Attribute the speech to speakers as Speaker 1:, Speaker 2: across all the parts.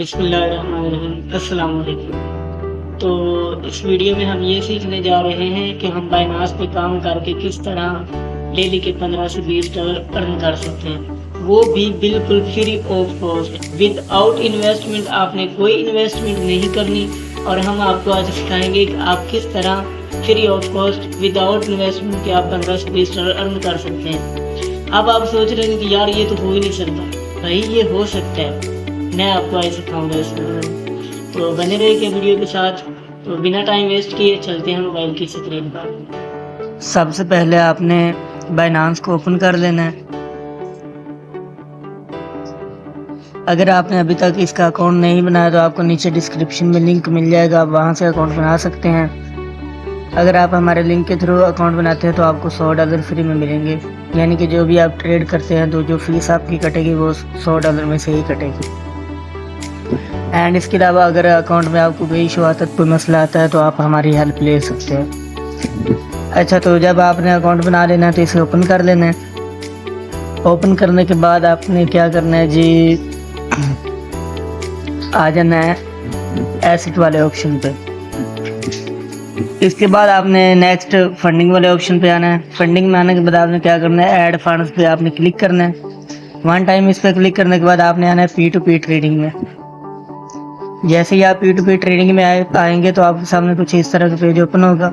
Speaker 1: बिस्मिल्लाहिर्रहमानिर्रहीम। अस्सलाम वालेकुम। तो इस वीडियो में हम ये सीखने जा रहे हैं कि हम बाइनास पे काम करके किस तरह डेली के 15 से 20 डॉलर अर्न कर सकते हैं, वो भी बिल्कुल free of cost, without investment. आपने कोई इन्वेस्टमेंट नहीं करनी और हम आपको आज सिखाएंगे कि आप किस तरह free of cost without investment के आप 15 से 20 डॉलर अर्न कर सकते हैं। अब आप सोच रहे हैं कि यार ये तो हो ही नहीं सकता। भाई ये हो सकता है, मैं आपको आज सिखाऊंगा इसमें। तो बने रहिए वीडियो के साथ। तो बिना टाइम वेस्ट किए चलते हैं मोबाइल की स्क्रीन पर। सबसे पहले आपने बाइनांस को ओपन कर लेना है। अगर आपने अभी तक इसका अकाउंट नहीं बनाया तो आपको नीचे डिस्क्रिप्शन में लिंक मिल जाएगा, आप वहाँ से अकाउंट बना सकते हैं। अगर आप हमारे लिंक के थ्रू अकाउंट बनाते हैं तो आपको $100 फ्री में मिलेंगे, यानी कि जो भी आप ट्रेड करते हैं तो जो फीस आपकी कटेगी वो $100 में से ही कटेगी। एंड इसके अलावा अगर अकाउंट में आपको कोई इशू आता है, कोई मसला आता है तो आप हमारी हेल्प ले सकते हैं। अच्छा, तो जब आपने अकाउंट बना लेना है तो इसे ओपन कर लेना है। ओपन करने के बाद आपने क्या करना है जी, आ जाना है एसेट वाले ऑप्शन पे। इसके बाद आपने नेक्स्ट फंडिंग वाले ऑप्शन पे आना है। फंडिंग में आने के बाद आपने क्या करना है, ऐड फंड्स पे आपने क्लिक करना है। वन टाइम इस पर क्लिक करने के बाद आपने आना है P2P ट्रेडिंग में। जैसे ही आप P2P ट्रेडिंग में आएंगे तो आपके सामने कुछ इस तरह का पेज ओपन होगा।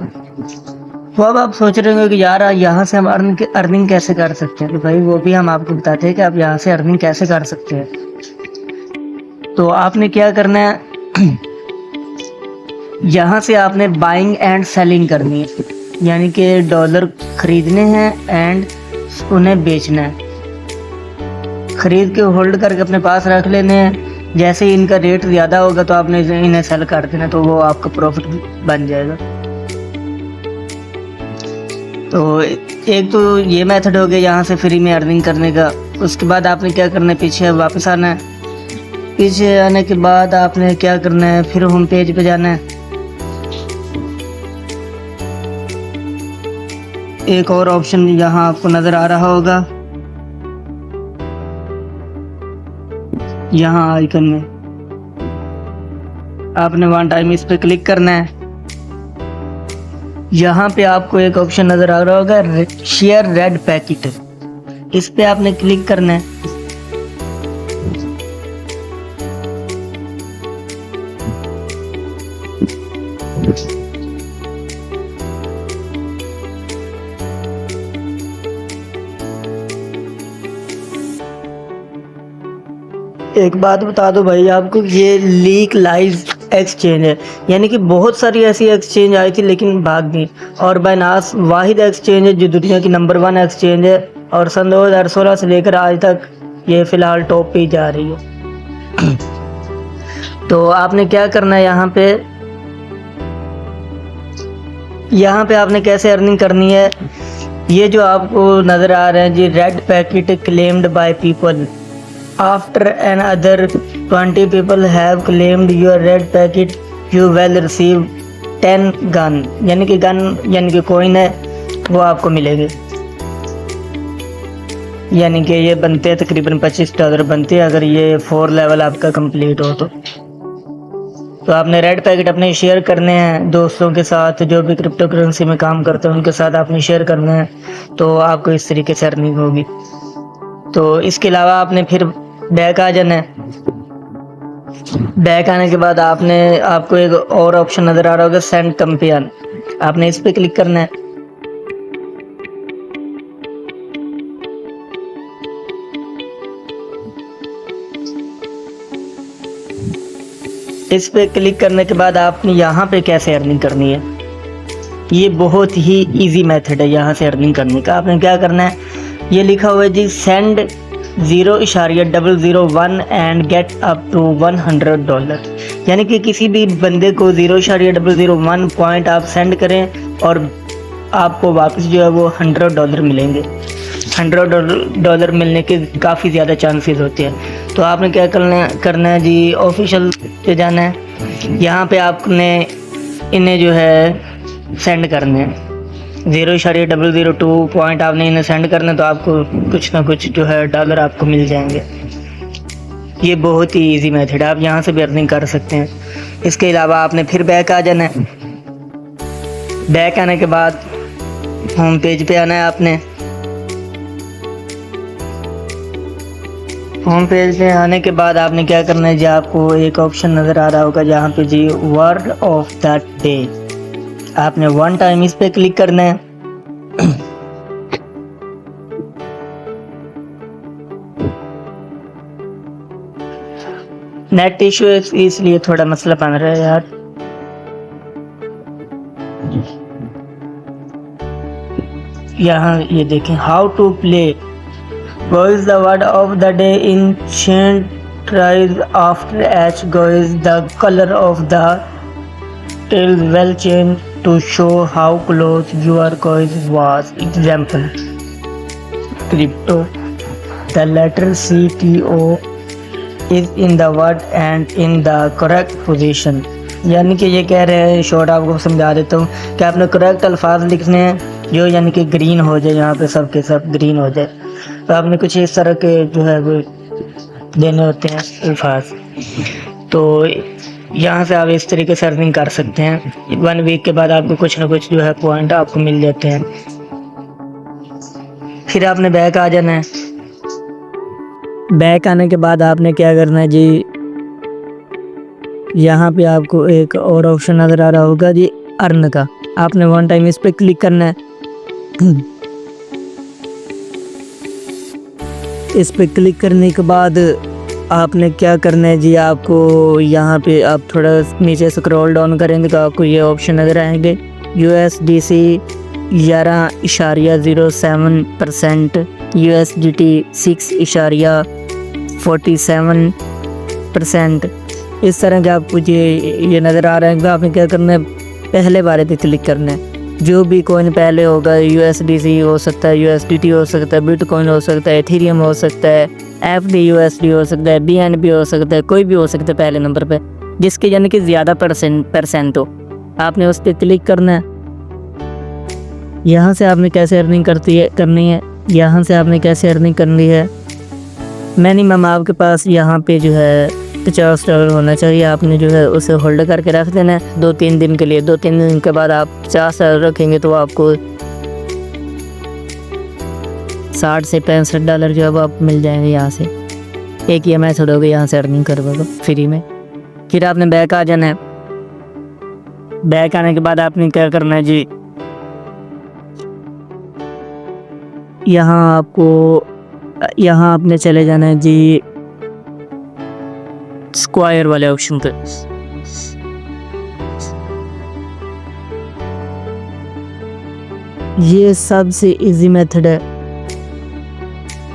Speaker 1: तो अब आप सोच रहे होंगे कि यार यहाँ से हम अर्निंग कैसे कर सकते हैं, तो भाई वो भी हम आपको बताते हैं कि आप यहाँ से अर्निंग कैसे कर सकते हैं। तो आपने क्या करना है, यहाँ से आपने बाइंग एंड सेलिंग करनी है, यानी कि डॉलर खरीदने हैं एंड उन्हें बेचना है। खरीद के होल्ड करके अपने पास रख लेने हैं। जैसे ही इनका रेट ज़्यादा होगा तो आपने इन्हें सेल कर देना, तो वो आपका प्रॉफिट बन जाएगा। तो एक तो ये मेथड हो गया यहाँ से फ्री में अर्निंग करने का। उसके बाद आपने क्या करना है, पीछे वापस आना है। पीछे आने के बाद आपने क्या करना है, फिर होम पेज पे जाना है। एक और ऑप्शन यहाँ आपको नज़र आ रहा होगा, यहाँ आइकन में आपने वन टाइम इस पे क्लिक करना है। यहाँ पे आपको एक ऑप्शन नजर आ रहा होगा, शेयर रेड पैकेट, इस पे आपने क्लिक करना है। एक बात बता दो भाई आपको, ये लीक लाइव एक्सचेंज है, यानी कि बहुत सारी ऐसी एक्सचेंज आई थी लेकिन भाग गई, और बाइनास वाहिद एक्सचेंज है जो दुनिया की नंबर 1 एक्सचेंज है, और सन 2016 से लेकर आज तक ये फ़िलहाल टॉप पे ही जा रही है। तो आपने क्या करना है, यहाँ पे आपने कैसे अर्निंग करनी है, ये जो आपको नज़र आ रहे हैं जी, red packet claimed by people after another 20 people have claimed your red packet, you will receive 10 gun, यानी कि गन यानी कि कॉइन है, वो आपको मिलेगी। यानी कि ये बनते हैं तकरीबन $25 बनते हैं अगर ये 4 लेवल आपका कंप्लीट हो तो आपने रेड पैकेट अपने शेयर करने हैं दोस्तों के साथ, जो भी क्रिप्टो करेंसी में काम करते हैं उनके साथ आपने शेयर करने हैं, तो आपको इस तरीके से अर्निंग होगी। तो इसके अलावा आपने फिर बैक आ जाना है। बैक आने के बाद आपको एक और ऑप्शन नज़र आ रहा होगा, सेंड कंपेयर, आपने इस पे क्लिक करना है। इस पे क्लिक करने के बाद आपने यहाँ पे कैसे अर्निंग करनी है, ये बहुत ही इजी मेथड है यहाँ से अर्निंग करने का। आपने क्या करना है, ये लिखा हुआ है जी, send 0.001 and get up to $100, यानी कि किसी भी बंदे को 0.001 पॉइंट आप सेंड करें और आपको वापस जो है वो $100 मिलेंगे। $100 मिलने के काफ़ी ज़्यादा चांसेस होते हैं। तो आपने क्या करना है जी, ऑफिशियल पे जाना है। यहाँ पे आपने इन्हें जो है सेंड करने हैं, 0.002 पॉइंट आपने इन्हें सेंड करना, तो आपको कुछ ना कुछ जो है डॉलर आपको मिल जाएंगे। ये बहुत ही इजी मेथड है, आप यहाँ से भी अर्निंग कर सकते हैं। इसके अलावा आपने फिर बैक आ जाना है। बैक आने के बाद होम पेज पे आना है आपने। होम पेज पे आने के बाद आपने क्या करना है जी, आपको एक ऑप्शन नज़र आ रहा होगा जहाँ पे जी वर्ड ऑफ द डे, आपने वन टाइम इस पे क्लिक करना है। नेट इशू है इसलिए थोड़ा मसला बन रहा है यार। यहाँ ये देखें, how to play goes the word of the day in chant rise after h goes the color of the tail well changed to show how close your coin was. Example, crypto, the letter CTO is in the word and in the correct position। यानी कि ये कह रहे हैं, short आपको समझा देता हूँ कि आपने करेक्ट अल्फाज लिखने हैं जो यानी कि ग्रीन हो जाए, यहाँ पे सब के सब ग्रीन हो जाए। तो आपने कुछ इस तरह के जो है वो देने होते हैं अल्फाज। तो यहाँ से आप इस तरीके से अर्निंग कर सकते हैं। 1 वीक के बाद आपको कुछ ना कुछ जो है पॉइंट आपको मिल जाते हैं। फिर आपने बैक आ जाना है। बैक आने के बाद आपने क्या करना है जी, यहाँ पे आपको एक और ऑप्शन नज़र आ रहा होगा जी अर्न का, आपने वन टाइम इस पर क्लिक करना है। इस पे क्लिक करने के बाद आपने क्या करना है जी, आपको यहाँ पे आप थोड़ा नीचे स्क्रॉल डाउन करेंगे तो आपको ये ऑप्शन नज़र आएंगे USDC 11.07%, USDT 6.47%। इस तरह के आपको ये नज़र आ रहा है। तो आपने क्या करना है, पहले बारे पे क्लिक करना है। जो भी कॉइन पहले होगा, USDC हो सकता है, USDT हो सकता है, बिटकॉइन हो सकता है, एथेरियम हो सकता है, FDUSD हो सकता है, BNB हो सकता है, कोई भी हो सकता है पहले नंबर पे जिसके यानी कि ज़्यादा परसेंट हो, आपने उस पर क्लिक करना है। यहाँ से आपने कैसे अर्निंग करनी है, यहाँ से आपने कैसे अर्निंग करनी है, मिनिमम आपके पास यहाँ पे जो है $50 होना चाहिए। आपने जो है उसे होल्ड करके रख देना है 2-3 दिन के लिए। 2-3 दिन के बाद आप $50 रखेंगे तो आपको $60 से $65 जो है आप मिल जाएंगे यहाँ से। एक ये मेथड होगा यहाँ से अर्निंग करवाओ फ्री में। फिर आपने बैक आ जाना है। बैक आने के बाद आपने क्या करना है जी, यहाँ आपने चले जाना है जी स्क्वायर वाले ऑप्शन पे। ये सबसे इजी मेथड है।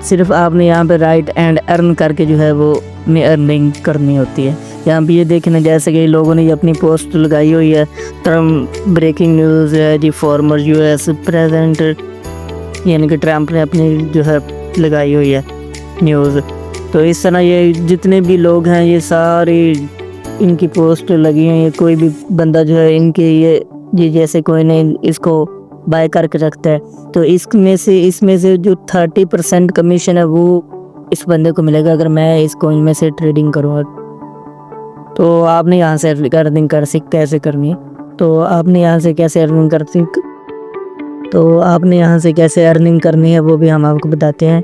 Speaker 1: सिर्फ आपने यहाँ पे राइट एंड अर्न करके जो है वो अपनी अर्निंग करनी होती है। यहाँ पे ये देखना, जैसे कि लोगों ने ये अपनी पोस्ट लगाई हुई है, ब्रेकिंग न्यूज़ है जी, फॉर्मर US प्रेसिडेंट यानी कि ट्रम्प ने अपनी जो है लगाई हुई है न्यूज़। तो इस तरह ये जितने भी लोग हैं ये सारे इनकी पोस्ट लगी हैं। ये कोई भी बंदा जो है इनके ये जैसे कोई नहीं इसको बाय करके रखता है तो इसमें से जो 30% कमीशन है वो इस बंदे को मिलेगा अगर मैं इस कॉइन में से ट्रेडिंग करूँगा। तो आपने यहाँ से अर्निंग कैसे करनी है, तो आपने यहाँ से कैसे अर्निंग करनी है वो भी हम आपको बताते हैं।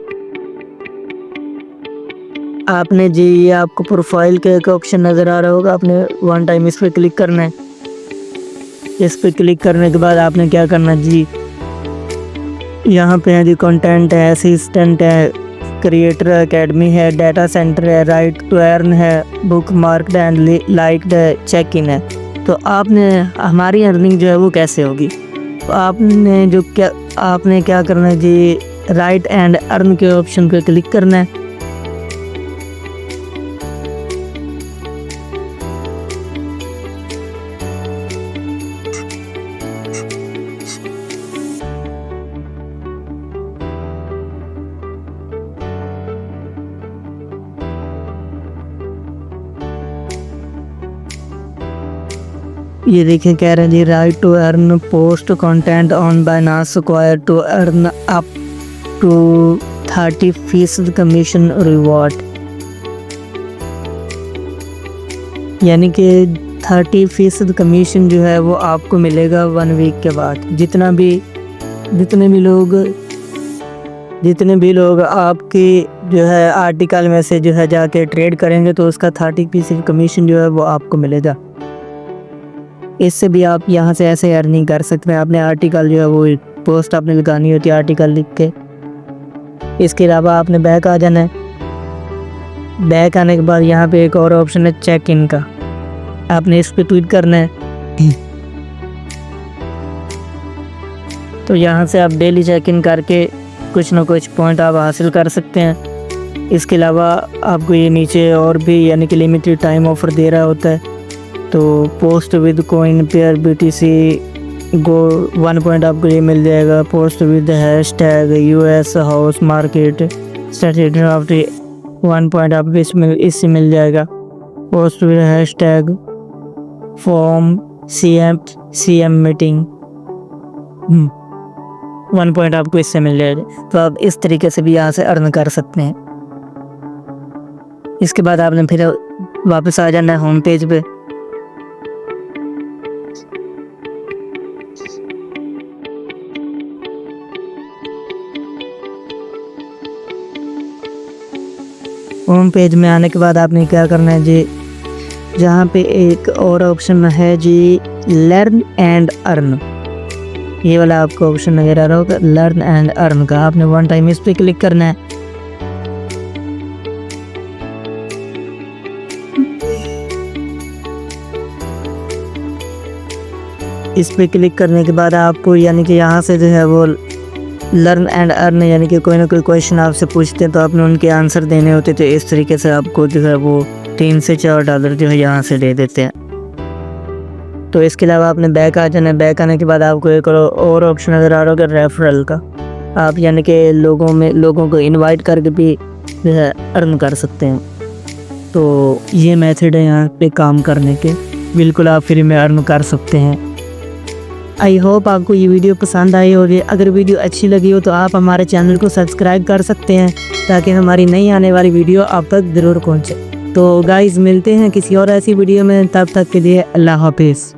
Speaker 1: आपने जी ये आपको प्रोफाइल का एक ऑप्शन नज़र आ रहा होगा, आपने वन टाइम इस पर क्लिक करना है। इस पर क्लिक करने के बाद आपने क्या करना है जी, यहाँ पे है जी कंटेंट है, असिस्टेंट है, क्रिएटर एकेडमी है, डाटा सेंटर है, राइट टू अर्न है, बुक मार्क्ड एंड लाइक्ड है, चेक इन है। तो आपने हमारी अर्निंग जो है वो कैसे होगी, तो आपने क्या करना है जी, राइट एंड अर्न के ऑप्शन पे क्लिक करना है। ये देखिए कह रहे हैं जी, write to earn post content on Binance square to earn up to 30% commission reward.
Speaker 2: यानी कि 30% कमीशन जो है वो आपको मिलेगा 1 वीक के बाद। जितने भी लोग आपकी जो है आर्टिकल में से जो है जाके ट्रेड करेंगे तो उसका 30% कमीशन जो है वो आपको मिलेगा। इससे भी आप यहाँ से ऐसे अर्निंग कर सकते हैं। आपने आर्टिकल जो है वो पोस्ट आपने लगानी होती है आर्टिकल लिख के। इसके अलावा आपने बैक आ जाना है। बैक आने के बाद यहाँ पे एक और ऑप्शन है चेक इन का, आपने इस पर ट्वीट करना है। तो यहाँ से आप डेली चेक इन करके कुछ ना कुछ पॉइंट आप हासिल कर सकते हैं। इसके अलावा आपको ये नीचे और भी यानी कि लिमिटेड टाइम ऑफर दे रहा होता है। तो post with coin pair BTC go 1 point आपको ये मिल जाएगा। Post with hashtag US house market strategy of 1 point आपको इससे मिल जाएगा। Post with hashtag form CM meeting 1 point आपको इससे मिल जाएगा। तो आप इस तरीके से भी यहाँ से अर्न कर सकते हैं। इसके बाद आपने फिर वापस आ जाना है होम पेज पे। होम पेज में आने के बाद आपने क्या करना है जी, जहाँ पे एक और ऑप्शन है जी लर्न एंड अर्न, ये वाला आपको ऑप्शन नजर आ रहा होगा लर्न एंड अर्न का। आपने 1 टाइम इस पे क्लिक करना है। इस पे क्लिक करने के बाद आपको यानी कि यहाँ से जो है वो लर्न एंड अर्न यानी कि कोई ना कोई क्वेश्चन आपसे पूछते हैं तो आपने उनके आंसर देने होते, तो इस तरीके से आपको जो है वो $3 से $4 जो है यहाँ से दे देते हैं। तो इसके अलावा आपने बैक आ जाना है। बैक आने के बाद आपको एक और ऑप्शन नज़र आ रहा होगा रेफरल का। आप यानी कि लोगों को इनवाइट करके भी जो है अर्न कर सकते हैं। तो ये मेथड है यहाँ पे काम करने के, बिल्कुल आप फ्री में अर्न कर सकते हैं। आई होप आपको ये वीडियो पसंद आई होगी। अगर वीडियो अच्छी लगी हो तो आप हमारे चैनल को सब्सक्राइब कर सकते हैं ताकि हमारी नई आने वाली वीडियो आप तक ज़रूर पहुँचे। तो गाइज़ मिलते हैं किसी और ऐसी वीडियो में, तब तक के लिए अल्लाह हाफिज़।